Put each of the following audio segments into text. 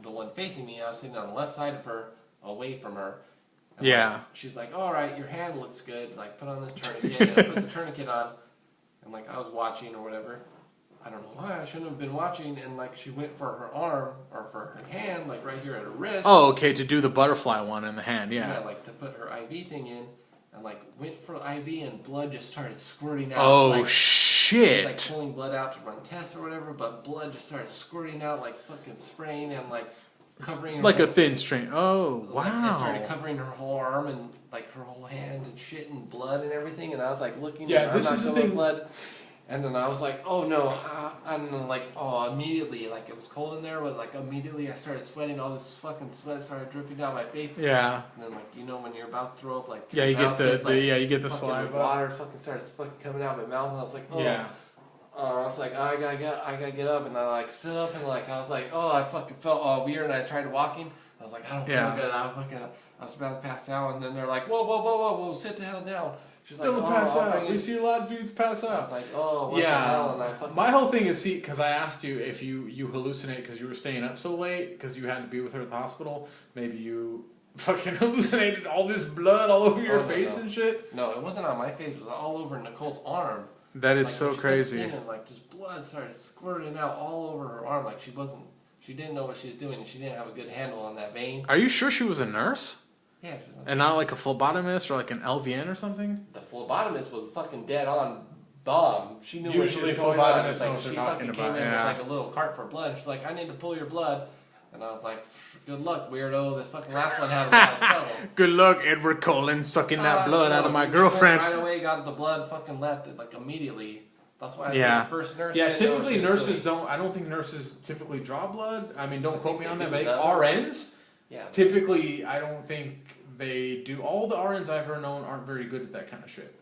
the one facing me. I was sitting on the left side of her, away from her. And Yeah. She's like, all right, your hand looks good. Like, put on this tourniquet. And I put the tourniquet on. And, like, I was watching or whatever. I don't know why. I shouldn't have been watching. And, like, she went for her arm or for her hand, like, right here at her wrist. Oh, okay, to do the butterfly one in the hand, yeah. Yeah, like, to put her IV thing in. And, like, went for the IV and blood just started squirting out. Oh, like, shit. like, pulling blood out to run tests or whatever. But blood just started squirting out, like, fucking spraying and, like, covering her Like a thin string. Oh, like, wow. it started covering her whole arm and like her whole hand and shit and blood and everything. And I was like looking. Yeah, at this is the thing. Blood. And then I was like, oh no! And then like, oh, immediately, like it was cold in there, but like immediately I started sweating. All this fucking sweat started dripping down my face. Yeah. And then like when you're about to throw up, like yeah, you get you get the fucking saliva. water fucking starts fucking coming out of my mouth, and I was like, oh. Yeah. I was like, I gotta get up, and I like stood up, and like I was like, oh, I fucking felt all weird, and I tried walking. I was like, I don't feel good. I was about to pass out, and then they're like, whoa, sit the hell down. She's like, Don't pass out. We see a lot of dudes pass out. I was like, oh, what the hell? And I fucking... My whole thing is, because I asked you if you hallucinate because you were staying up so late because you had to be with her at the hospital. Maybe you fucking hallucinated all this blood all over your face and shit. No, it wasn't on my face. It was all over Nicole's arm. That is like, so crazy. And like just blood started squirting out all over her arm. Like she didn't know what she was doing, and she didn't have a good handle on that vein. Are you sure she was a nurse? Yeah, she was a nurse. And not like a phlebotomist or like an LVN or something? The phlebotomist was fucking dead on bomb. She knew Usually what she was going on. phlebotomists know what She they're fucking talking came about. in with like a little cart for blood. She's like, I need to pull your blood. And I was like, good luck, weirdo. This fucking last one had a lot of trouble. Good luck, Edward Cullen, sucking that blood out of my girlfriend. Right away, got the blood fucking left it like immediately. That's why I said the first nurse. Yeah, typically nurses don't. I don't think nurses typically draw blood. I mean, don't quote me on that. But RNs, typically, I don't think they do. All the RNs I've ever known aren't very good at that kind of shit.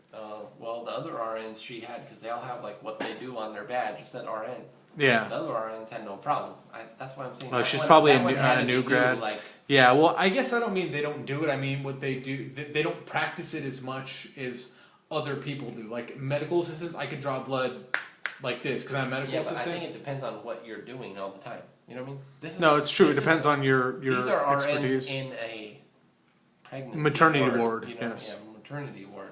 Well, the other RNs she had, because they all have like what they do on their badge, just that RN. Yeah. The other RNs had no problem. That's why I'm saying. Oh, she's probably a new grad. Yeah. Well, I guess I don't mean they don't do it. I mean what they do. They don't practice it as much as other people do. Like medical assistants, I could draw blood like this because I'm a medical assistant. But I think it depends on what you're doing all the time. You know what I mean? No, it's true. It depends on your these are expertise. RNs in a pregnancy maternity ward. Yes. Yeah, maternity ward.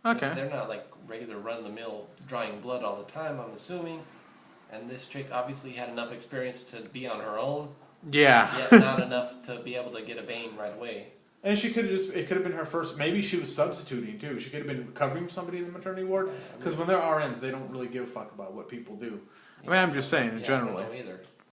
Okay. They're not like regular run-of-the-mill drawing blood all the time, I'm assuming. And this chick obviously had enough experience to be on her own. Yeah. Yet not enough to be able to get a vein right away. And she could have it could have been her first, maybe she was substituting too. She could have been covering somebody in the maternity ward. Because when they're RNs, they don't really give a fuck about what people do. I mean, I'm just saying, generally. I don't know either.